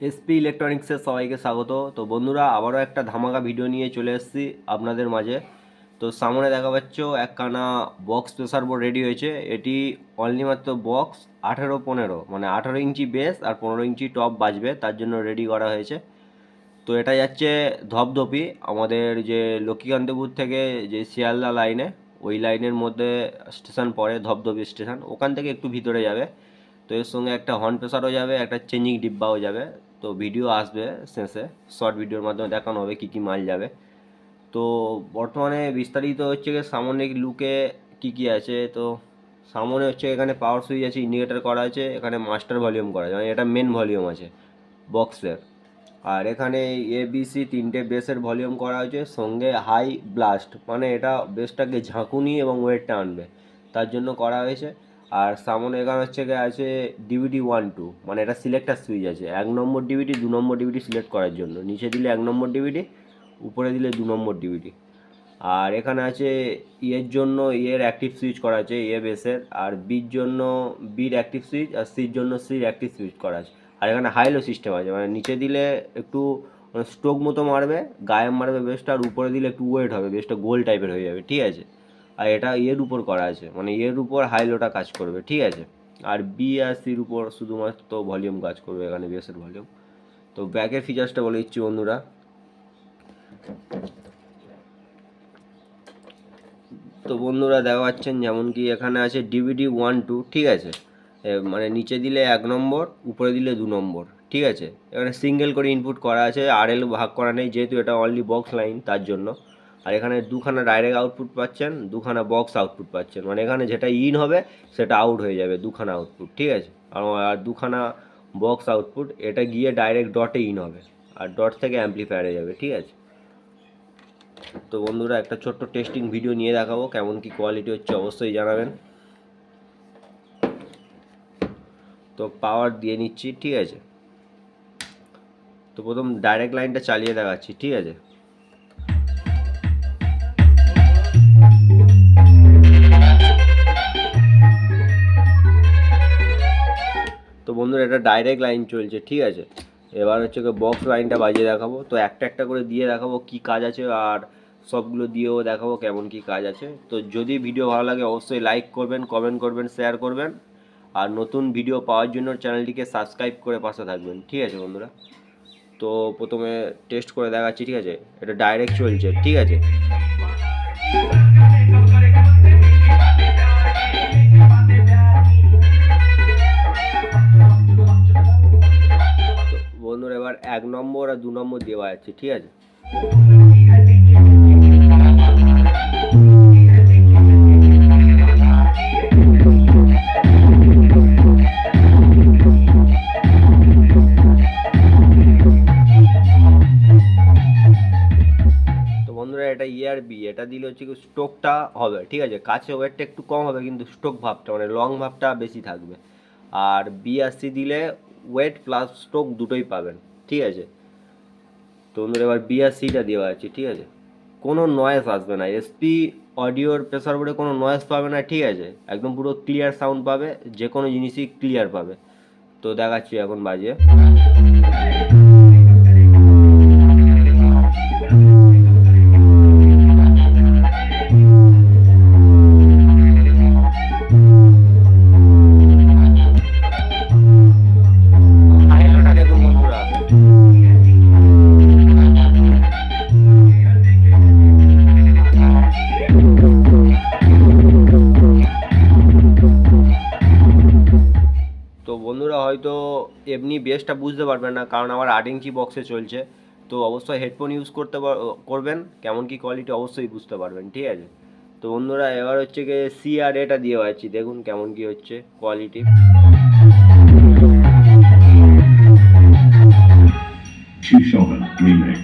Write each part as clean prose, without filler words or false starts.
SP ইলেকট্রনিক্সের সবাইকে স্বাগত। তো বন্ধুরা, আবারও একটা ধামাকা ভিডিও নিয়ে চলে এসেছি আপনাদের মাঝে। তো সামনে দেখা পাচ্ছ একখানা বক্স প্রেসার বোর্ড রেডি হয়েছে। এটি অনলি মাত্র বক্স 18-15, মানে 18 ইঞ্চি বেস আর 15 ইঞ্চি টপ বাজবে, তার জন্য রেডি করা হয়েছে। তো এটা যাচ্ছে ধপধপি, আমাদের যে লক্ষ্মীকান্তপুর থেকে যে শিয়ালদা লাইনে, ওই লাইনের মধ্যে স্টেশন পড়ে ধপধপি স্টেশন, ওখান থেকে একটু ভিতরে যাবে। তো এর সঙ্গে একটা হর্ন প্রেসারও যাবে, একটা চেঞ্জিং ডিব্বাও যাবে। তো ভিডিও আসবে শেষে, শর্ট ভিডিওর মাধ্যমে দেখানো হবে কী কী মাল যাবে। তো বর্তমানে বিস্তারিত হচ্ছে গিয়ে সামনে লুকে কী কী আছে। তো সামনে হচ্ছে এখানে পাওয়ার সুইচ আছে, ইন্ডিকেটার করা আছে, এখানে মাস্টার ভলিউম করা আছে, মানে এটা মেন ভলিউম আছে বক্সের। আর এখানে এবিসি তিনটে বেসের ভলিউম করা হয়েছে, সঙ্গে হাই ব্লাস্ট, মানে এটা বেসটাকে ঝাঁকুনি এবং ওয়েটটা আনবে, তার জন্য করা হয়েছে। আর সামনে এখানে হচ্ছে গিয়ে আছে ডিভিডি 1-2, মানে এটা সিলেক্টার সুইচ আছে, 1 নম্বর ডিভিডি 2 নম্বর ডিভিডি সিলেক্ট করার জন্য। নিচে দিলে 1 নম্বর ডিভিডি, উপরে দিলে 2 নম্বর ডিভিডি। আর এখানে আছে ইয়ের জন্য ইয়ের অ্যাক্টিভ সুইচ করা আছে, ইয়ে বেসের। আর বির জন্য বির অ্যাক্টিভ সুইচ, আর সির জন্য সির অ্যাক্টিভ সুইচ করা আছে। আর এখানে হাইলো সিস্টেম আছে, মানে নিচে দিলে একটু স্ট্রোক মতো মারবে, গায়ে মারবে বেসটা, আর উপরে দিলে একটু ওয়েট হবে, বেসটা গোল টাইপের হয়ে যাবে, ঠিক আছে। আর এটা ইয়ের উপর করা আছে, মানে ইয়ের উপর হাইলোটা কাজ করবে, ঠিক আছে। আর বি আর সির উপর শুধুমাত্র ভলিউম কাজ করবে, এখানে বেসের ভলিউম। তো ব্যাকের ফিচার্সটা বলে দিচ্ছি বন্ধুরা। তো বন্ধুরা দেখা পাচ্ছেন যেমন কি এখানে আছে ডিভিডি 1-2, ঠিক আছে। মানে নিচে দিলে 1 নম্বর, উপরে দিলে 2 নম্বর, ঠিক আছে। এখানে সিঙ্গেল করে ইনপুট করা আছে, আরএল ভাগ করা নেই, যেহেতু এটা অনলি বক্স লাইন, তার জন্য। আর এখানে দুখানা ডাইরেক্ট আউটপুট পাচ্ছেন, দুখানা বক্স আউটপুট পাচ্ছেন, মানে এখানে যেটা ইন হবে সেটা আউট হয়ে যাবে, দুখানা আউটপুট, ঠিক আছে। আর দুখানা বক্স আউটপুট, এটা গিয়ে ডাইরেক্ট ডটে ইন হবে, আর ডট থেকে অ্যাম্পলিফায়ারে যাবে, ঠিক আছে। তো বন্ধুরা, একটা ছোট্ট টেস্টিং ভিডিও নিয়ে দেখাবো, কেমন কি কোয়ালিটি হচ্ছে অবশ্যই জানাবেন। তো পাওয়ার দিয়ে নিচ্ছি, ঠিক আছে। তো প্রথম ডাইরেক্ট লাইনটা চালিয়ে দেখাচ্ছি, ঠিক আছে। তো বন্ধুরা, এটা ডাইরেক্ট লাইন চলছে, ঠিক আছে। এবার হচ্ছে বক্স লাইনটা বাজিয়ে দেখাবো। তো একটা একটা করে দিয়ে দেখাবো কি কাজ আছে, আর সবগুলো দিয়েও দেখাবো কেমন কি কাজ আছে। তো যদি ভিডিও ভালো লাগে অবশ্যই লাইক করবেন, কমেন্ট করবেন, শেয়ার করবেন। আর নতুন ভিডিও পাওয়ার জন্য চ্যানেলটিকে সাবস্ক্রাইব করে পাশে থাকবেন, ঠিক আছে বন্ধুরা। তো প্রথমে টেস্ট করে দেখাচ্ছি, ঠিক আছে। এটা ডাইরেক্ট চলছে, ঠিক আছে। বন্ধুরা, এবার 1 নম্বর আর 2 নম্বর দেওয়া যাচ্ছে, ঠিক আছে। তো বন্ধুরা, এটা ইয়ার বি, এটা দিলে হচ্ছে কি স্ট্রোকটা হবে, ঠিক আছে। কাছে ওয়েটটা একটু কম হবে, কিন্তু স্ট্রোক ভাবটা মানে লং ভাবটা বেশি থাকবে। আর বি আর সি দিলে ওয়েট প্লাস স্ট্রোক দুটোই পাবেন, ঠিক আছে। তো বন্ধুরা, এবার বি আর সিটা দেওয়া আছে, ঠিক আছে। কোনো নয়েজ আসবে না, এসপি অডিওর প্রেসার বোর্ডে কোনো নয়েজ পাবে না, ঠিক আছে। একদম পুরো ক্লিয়ার সাউন্ড পাবে, যে কোনো জিনিসই ক্লিয়ার পাবে। তো দেখাচ্ছি এখন বাজিয়ে। দেখুন বন্ধুরা, তো বন্ধুরা হয়তো এমনি বেসটা বুঝতে পারবেন না, কারণ আমার 8 ইঞ্চি বক্সে চলছে। তো অবশ্যই হেডফোন ইউজ করবেন, কেমন কি কোয়ালিটি অবশ্যই বুঝতে পারবেন, ঠিক আছে। তো বন্ধুরা, এবার হচ্ছে গিয়ে সি আর এটা দিয়ে পাচ্ছি, দেখুন কেমন কি হচ্ছে কোয়ালিটি। Shogun Remix.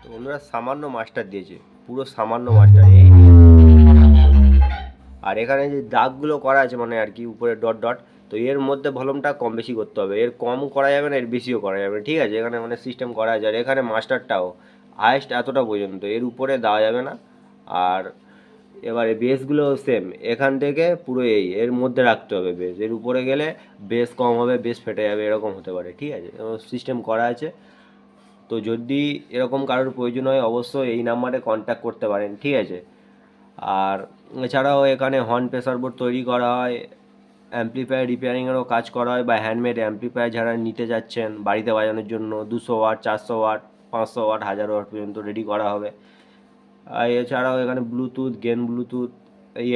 তো বন্ধুরা, সামান্য মাস্টার দিয়েছে, পুরো সামান্য মাস্টার এই। আর এখানে যে দাগগুলো করা আছে, মানে আর কি উপরে ডট ডট, তো এর মধ্যে ভলিউমটা কম বেশি করতে হবে, এর কম করা যাবে না, এর বেশিও করা যাবে না, ঠিক আছে। এখানে মানে সিস্টেম করা যায়, এখানে মাস্টারটাও হায়েস্ট এতটা পর্যন্ত, এর উপরে দেওয়া যাবে না। আর এবারে বেসগুলো সেম, এখান থেকে পুরো এর মধ্যে রাখতে হবে বেস, এর উপরে গেলে বেস কম হবে, বেস ফেটে যাবে, এরকম হতে পারে, ঠিক আছে। সিস্টেম করা আছে। তো যদি এরকম কারোর প্রয়োজন হয় অবশ্যই এই নাম্বারে কন্ট্যাক্ট করতে পারেন, ঠিক আছে। আর এছাড়াও এখানে হর্ন প্রেসার বোর্ড তৈরি করা হয়, অ্যাম্প্লিফায়ার রিপেয়ারিংয়েরও কাজ করা হয়, বা হ্যান্ডমেড অ্যাম্প্লিফায়ার যারা নিতে যাচ্ছেন বাড়িতে বাজানোর জন্য 200 ওয়াট, 400 ওয়াট, 500 ওয়াট, 1000 ওয়াট পর্যন্ত রেডি করা হবে। আর এছাড়াও এখানে ব্লুটুথ, গেন ব্লুটুথ,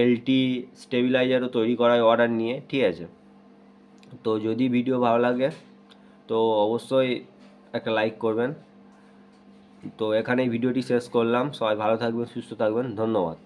এলটি স্টেবিলাইজারও তৈরি করা হয় অর্ডার নিয়ে, ঠিক আছে। তো যদি ভিডিও ভালো লাগে তো অবশ্যই একটা লাইক করবেন। তো এখানেই ভিডিওটি শেষ করলাম, সবাই ভালো থাকবেন, সুস্থ থাকবেন, ধন্যবাদ।